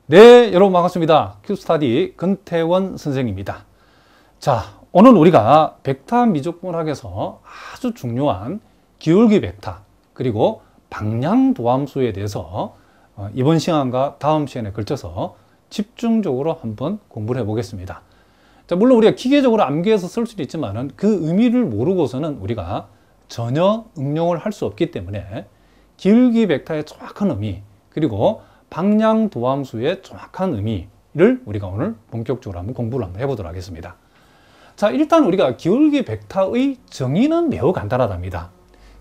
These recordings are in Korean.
네, 여러분 반갑습니다. 큐스타디 근태원 선생입니다. 자, 오늘 우리가 벡터 미적분학에서 아주 중요한 기울기 벡터 그리고 방향 도함수에 대해서 이번 시간과 다음 시간에 걸쳐서 집중적으로 한번 공부를 해보겠습니다. 자, 물론 우리가 기계적으로 암기해서 쓸 수도 있지만 그 의미를 모르고서는 우리가 전혀 응용을 할 수 없기 때문에 기울기 벡터의 정확한 의미 그리고 방향 도함수의 정확한 의미를 우리가 오늘 본격적으로 한번 공부를 한번 해보도록 하겠습니다. 자, 일단 우리가 기울기 벡터의 정의는 매우 간단하답니다.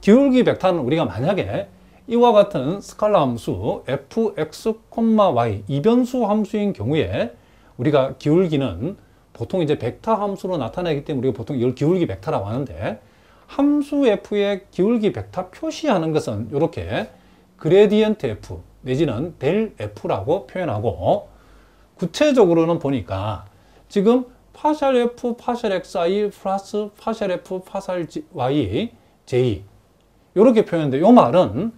기울기 벡터는 우리가 만약에 이와 같은 스칼라 함수 fx, y 이변수 함수인 경우에 우리가 기울기는 보통 이제 벡터 함수로 나타내기 때문에 우리가 보통 이걸 기울기 벡터라고 하는데, 함수 f의 기울기 벡터 표시하는 것은 이렇게 그레디언트 f 내지는 델 f라고 표현하고, 구체적으로는 보니까 지금 파샬 f, 파샬 xi 플러스 파샬 f, 파샬 y, j 이렇게 표현되는데, 이 말은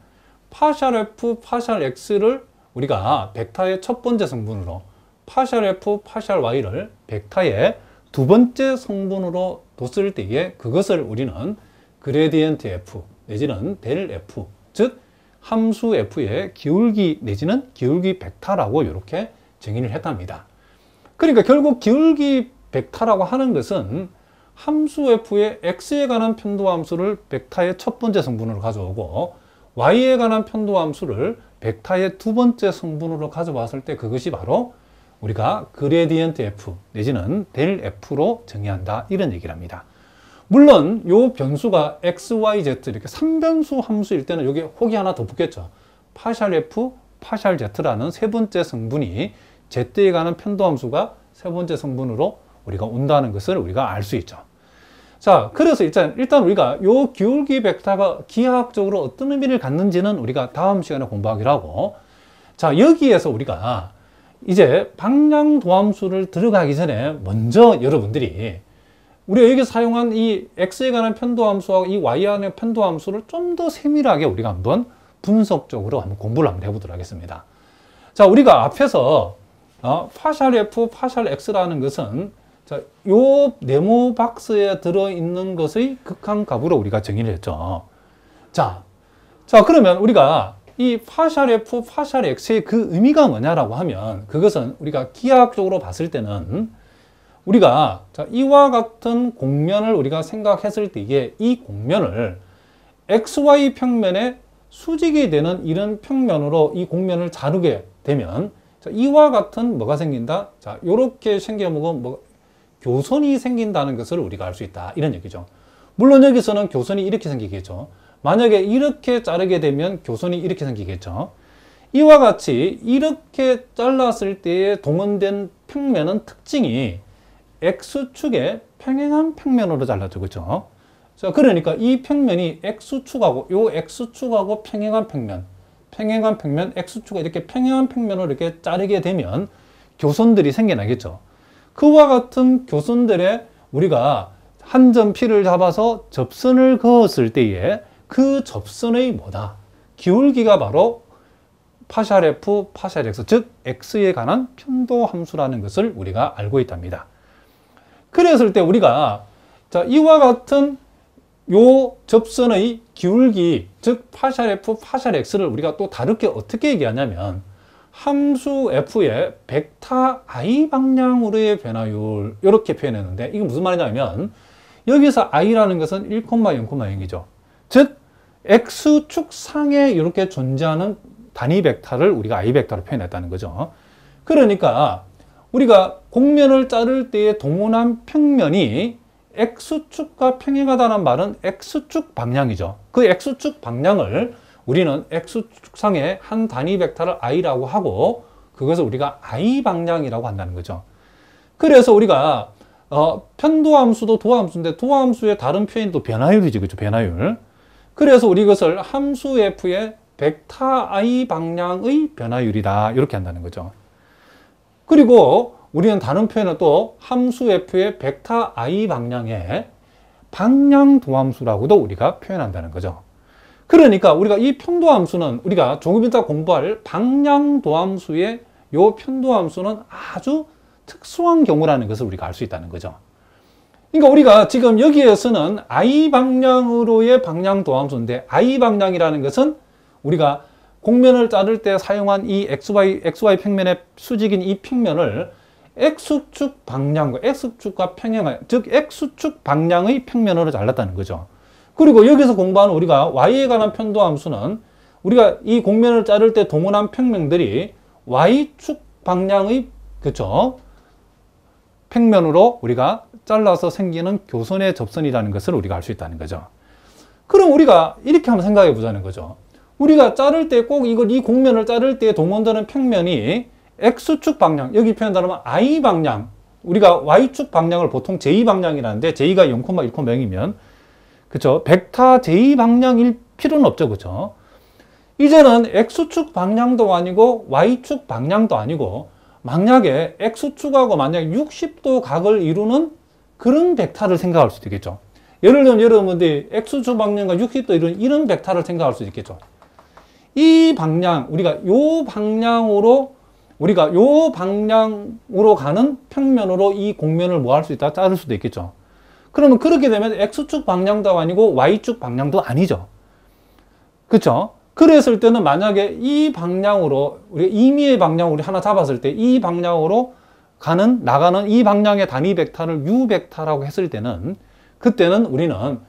파샬 f, 파샬 x를 우리가 벡터의 첫 번째 성분으로, 파샬 f, 파샬 y를 벡터의 두 번째 성분으로 뒀을 때에 그것을 우리는 그레디언트 f 내지는 델 f, 즉 함수 f의 기울기 내지는 기울기 벡터라고 이렇게 정의를 했답니다. 그러니까 결국 기울기 벡터라고 하는 것은 함수 f의 x에 관한 편도함수를 벡터의 첫 번째 성분으로 가져오고 y에 관한 편도함수를 벡터의 두 번째 성분으로 가져왔을 때 그것이 바로 우리가 그레디언트 f 내지는 델 f로 정의한다, 이런 얘기를 합니다. 물론 요 변수가 x, y, z 이렇게 3변수 함수일 때는 여기 혹이 하나 더 붙겠죠. 파샬 f, 파샬 z라는 세 번째 성분이 z에 관한 편도함수가 세 번째 성분으로 우리가 온다는 것을 우리가 알 수 있죠. 자, 그래서 일단 우리가 요 기울기 벡터가 기하학적으로 어떤 의미를 갖는지는 우리가 다음 시간에 공부하기로 하고, 자, 여기에서 우리가 이제 방향 도함수를 들어가기 전에 먼저 여러분들이 우리가 여기 사용한 이 x에 관한 편도함수와 이 y에 관한 편도함수를 좀 더 세밀하게 우리가 한번 분석적으로 한번 공부를 한번 해보도록 하겠습니다. 자, 우리가 앞에서 파샬 f, 파샬 x라는 것은 자, 요 네모 박스에 들어있는 것의 극한값으로 우리가 정의를 했죠. 자, 그러면 우리가 이 파샬 f, 파샬 x의 그 의미가 뭐냐라고 하면, 그것은 우리가 기하학적으로 봤을 때는 우리가 이와 같은 공면을 우리가 생각했을 때에 이 공면을 xy 평면에 수직이 되는 이런 평면으로 이 공면을 자르게 되면 이와 같은 뭐가 생긴다? 자, 요렇게 생겨먹은 교선이 생긴다는 것을 우리가 알 수 있다, 이런 얘기죠. 물론 여기서는 교선이 이렇게 생기겠죠. 만약에 이렇게 자르게 되면 교선이 이렇게 생기겠죠. 이와 같이 이렇게 잘랐을 때에 동원된 평면은 특징이 X축의 평행한 평면으로 잘라져, 그렇죠? 자, 그러니까 이 평면이 X축하고 요 X축하고 평행한 평면 X축과 이렇게 평행한 평면으로 이렇게 자르게 되면 교선들이 생겨나겠죠. 그와 같은 교선들에 우리가 한 점 P를 잡아서 접선을 그었을 때에 그 접선의 뭐다? 기울기가 바로 파샬 f, 파샬 x, 즉 x에 관한 편도 함수라는 것을 우리가 알고 있답니다. 그랬을 때 우리가 이와 같은 요 접선의 기울기, 즉 파샬 f, 파샬 x를 우리가 또 다르게 어떻게 얘기하냐면 함수 f의 벡터 i 방향으로의 변화율, 이렇게 표현했는데, 이게 무슨 말이냐면 여기서 i라는 것은 1, 0,이죠. 즉 x축 상에 이렇게 존재하는 단위 벡터를 우리가 i 벡터로 표현했다는 거죠. 그러니까 우리가 공면을 자를 때의 동원한 평면이 x축과 평행하다는 말은 x축 방향이죠. 그 x축 방향을 우리는 x축 상의 한 단위 벡터를 i라고 하고, 그것을 우리가 i 방향이라고 한다는 거죠. 그래서 우리가 편도함수도 도함수인데 도함수의 다른 표현도 변화율이지, 그렇죠? 변화율. 그래서 우리 이것을 함수 f의 벡터 i 방향의 변화율이다, 이렇게 한다는 거죠. 그리고 우리는 다른 표현은 또 함수 f의 벡터 i 방향의 방향 도함수라고도 우리가 표현한다는 거죠. 그러니까 우리가 이 편도함수는 우리가 조금 이따 공부할 방향 도함수의 요 편도함수는 아주 특수한 경우라는 것을 우리가 알 수 있다는 거죠. 그러니까 우리가 지금 여기에서는 I 방향으로의 방향 도함수인데, I 방향이라는 것은 우리가 곡면을 자를 때 사용한 이 XY 평면의 수직인 이 평면을 X축 방향과 X축과 평행을, 즉 X축 방향의 평면으로 잘랐다는 거죠. 그리고 여기서 공부하는 우리가 Y에 관한 편도함수는 우리가 이 곡면을 자를 때 동원한 평면들이 Y축 방향의, 그쵸, 평면으로 우리가 잘라서 생기는 교선의 접선이라는 것을 우리가 알 수 있다는 거죠. 그럼 우리가 이렇게 한번 생각해 보자는 거죠. 우리가 자를 때 꼭 이 곡면을 자를 때 동원되는 평면이 X축 방향, 여기 표현하면 I 방향, 우리가 Y축 방향을 보통 J 방향이라는데, J가 0,1,0이면, 그쵸, 벡터 J 방향일 필요는 없죠. 그쵸. 이제는 X축 방향도 아니고 Y축 방향도 아니고, 만약에 X축하고 만약에 60도 각을 이루는 그런 벡터를 생각할 수도 있겠죠. 예를 들면 여러분들이 X축 방향과 60도 이루는 이런 벡터를 생각할 수 있겠죠. 이 방향, 우리가 요 방향으로 가는 평면으로 이 곡면을 뭐 할 수 있다? 자를 수도 있겠죠. 그러면 그렇게 되면 X축 방향도 아니고 Y축 방향도 아니죠. 그쵸? 그랬을 때는 만약에 이 방향으로, 우리가 임의의 방향으로 우리 하나 잡았을 때 이 방향으로 나가는 이 방향의 단위 벡터를 U 벡터라고 했을 때는, 그때는 우리는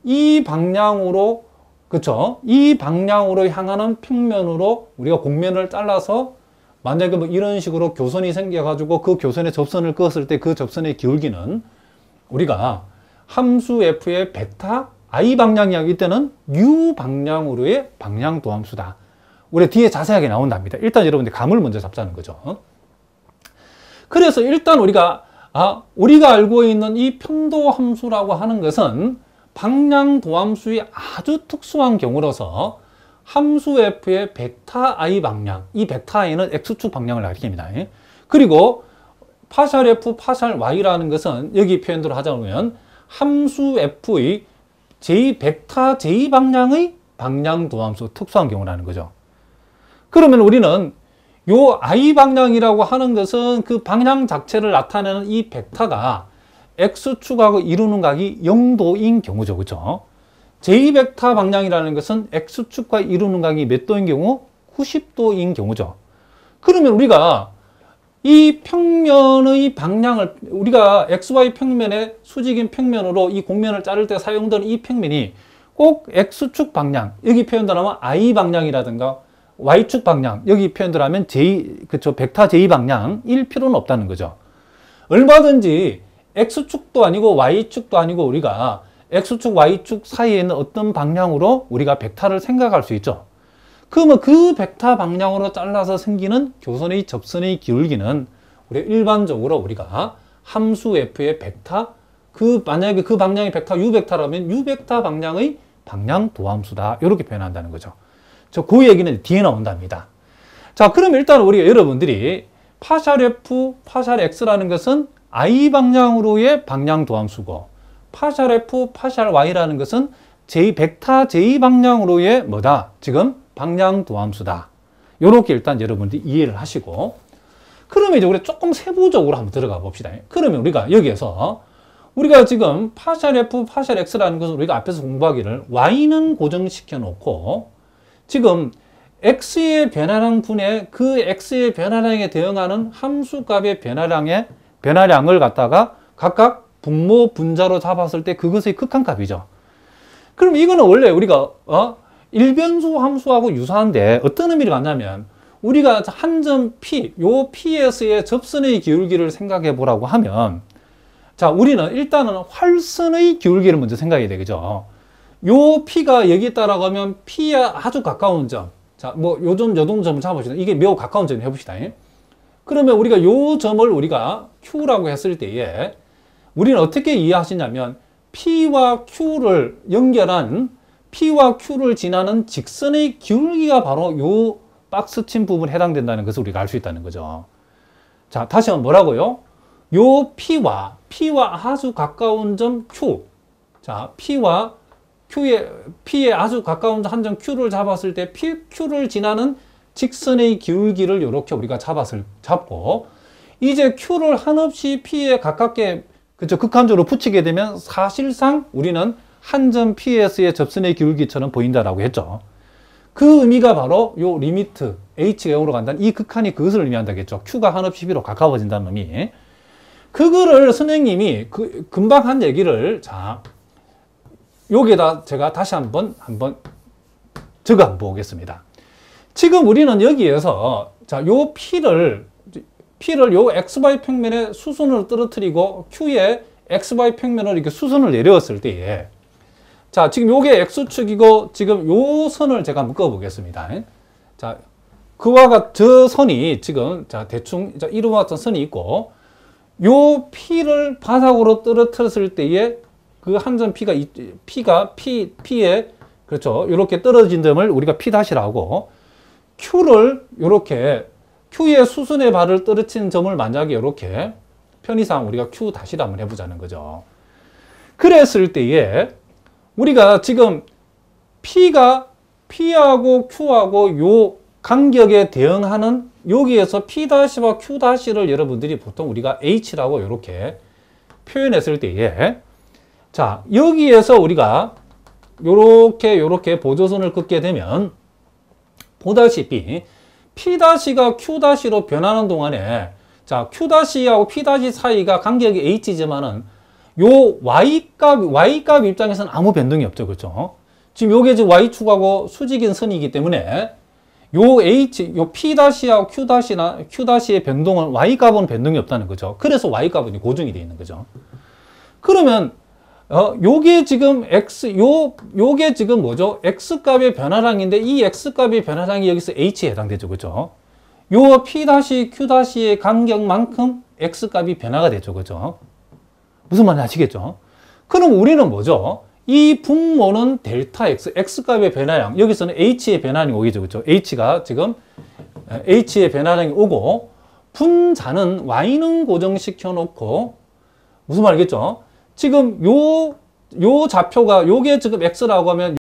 이 방향으로, 그쵸? 이 방향으로 향하는 평면으로 우리가 곡면을 잘라서 만약에 뭐 이런 식으로 교선이 생겨가지고 그 교선에 접선을 그었을 때 그 접선의 기울기는 우리가 함수 f의 벡터 I 방향이야. 이때는 U 방향으로의 방향 도함수다. 우리 뒤에 자세하게 나온답니다. 일단 여러분들 감을 먼저 잡자는 거죠. 그래서 일단 우리가 알고 있는 이 편도 함수라고 하는 것은 방향 도함수의 아주 특수한 경우로서 함수 f의 벡터 I 방향, 이 벡터 I는 X축 방향을 가리킵니다. 그리고 파샬 f, 파샬 y라는 것은 여기 표현대로 하자면 함수 f의 벡터 J 방향의 방향 도함수, 특수한 경우라는 거죠. 그러면 우리는 요 I 방향이라고 하는 것은 그 방향 자체를 나타내는 이 벡터가 X축하고 이루는 각이 0도인 경우죠. 그죠? J 벡터 방향이라는 것은 X축과 이루는 각이 몇 도인 경우? 90도인 경우죠. 그러면 우리가 이 평면의 방향을, 우리가 XY 평면의 수직인 평면으로 이 곡면을 자를 때 사용되는 이 평면이 꼭 X축 방향, 여기 표현들하면 I 방향이라든가 Y축 방향, 여기 표현들하면 그쵸, 벡터 J 방향일 필요는 없다는 거죠. 얼마든지 X축도 아니고 Y축도 아니고 우리가 X축, Y축 사이에 있는 어떤 방향으로 우리가 벡터를 생각할 수 있죠. 그러면 그 벡터 방향으로 잘라서 생기는 교선의 접선의 기울기는 일반적으로 우리가 함수 f의 벡터, 만약에 그 방향의 벡터 U 벡터라면 U 벡터 방향의 방향 도함수다. 이렇게 표현한다는 거죠. 그 얘기는 뒤에 나온답니다. 자, 그럼 일단 우리가 여러분들이 파샬 f, 파샬 x라는 것은 I 방향으로의 방향 도함수고, 파샬 f, 파샬 y라는 것은 벡터 J 방향으로의 뭐다? 지금 방향 도함수다. 이렇게 일단 여러분들이 이해를 하시고, 그러면 이제 우리 조금 세부적으로 한번 들어가 봅시다. 그러면 우리가 여기에서 우리가 지금 파샬 f, 파샬 x라는 것은 우리가 앞에서 공부하기를 y는 고정시켜 놓고 지금 x의 변화량 분의 그 x의 변화량에 대응하는 함수값의 변화량을 갖다가 각각 분모 분자로 잡았을 때 그것의 극한값이죠. 그럼 이거는 원래 우리가 일변수 함수하고 유사한데 어떤 의미를 갖냐면, 우리가 한 점 P, 요 P에서의 접선의 기울기를 생각해 보라고 하면, 자, 우리는 일단은 활선의 기울기를 먼저 생각해야 되겠죠. 요 P가 여기 있다라고 하면 P에 아주 가까운 점. 자, 뭐 요 점을 잡아봅시다. 이게 매우 가까운 점 해봅시다. 그러면 우리가 요 점을 우리가 Q라고 했을 때에 우리는 어떻게 이해하시냐면, P와 Q를 연결한 P와 Q를 지나는 직선의 기울기가 바로 요 박스 친 부분에 해당된다는 것을 우리가 알 수 있다는 거죠. 자, 다시 한번 뭐라고요? 요 P와 아주 가까운 점 Q. 자, P에 아주 가까운 한 점 Q를 잡았을 때 Q를 지나는 직선의 기울기를 이렇게 우리가 잡고, 이제 Q를 한없이 P에 가깝게, 그죠? 극한적으로 붙이게 되면 사실상 우리는 한 점 PS의 접선의 기울기처럼 보인다라고 했죠. 그 의미가 바로 요 리미트 H가 0으로 간다는 이 극한이 그것을 의미한다겠죠. Q가 한없이 P로 가까워진다는 의미. 그거를 선생님이 금방 한 얘기를, 자, 여기에다 제가 다시 한번 적어 한번 보겠습니다. 지금 우리는 여기에서, 자, 요 P를 요 XY 평면의 수선으로 떨어뜨리고 Q의 XY 평면을 이렇게 수선을 내려왔을 때에, 자, 지금 요게 X축이고, 지금 요 선을 제가 한번 그어 보겠습니다. 자, 저 선이 지금, 자, 대충, 자, 이와 같은 선이 있고, 요 P를 바닥으로 떨어뜨렸을 때에 그 한 점 P에, 그렇죠. 이렇게 떨어진 점을 우리가 P-라고, Q를 요렇게, Q의 수순의 발을 떨어진 점을 만약에 이렇게 편의상 우리가 Q-를 한번 해보자는 거죠. 그랬을 때에 우리가 지금 P하고 Q하고 요 간격에 대응하는 여기에서 P-와 Q-를 여러분들이 보통 우리가 H라고 이렇게 표현했을 때에, 자, 여기에서 우리가 요렇게 보조선을 긋게 되면 보다시피 P-가 Q-로 변하는 동안에, 자, Q-하고 P- 사이가 간격이 H지만은 요 Y값 입장에서는 아무 변동이 없죠. 그렇죠? 지금 요게 지금 Y축하고 수직인 선이기 때문에 요 P-하고 Q-의 변동은 Y값은 변동이 없다는 거죠. 그래서 Y값은 고정이 되어 있는 거죠. 그러면 요게 지금 요게 지금 뭐죠? X값의 변화량인데 이 X값의 변화량이 여기서 H에 해당되죠. 그죠? 요 P-Q-의 간격만큼 X값이 변화가 되죠. 그죠? 무슨 말인지 아시겠죠? 그럼 우리는 뭐죠? 이 분모는 델타 X, X값의 변화량, 여기서는 H의 변화량이 오겠죠. 그죠? H가 지금 H의 변화량이 오고, 분자는 Y는 고정시켜 놓고, 무슨 말이겠죠? 지금 요 좌표가, 요게 지금 X라고 하면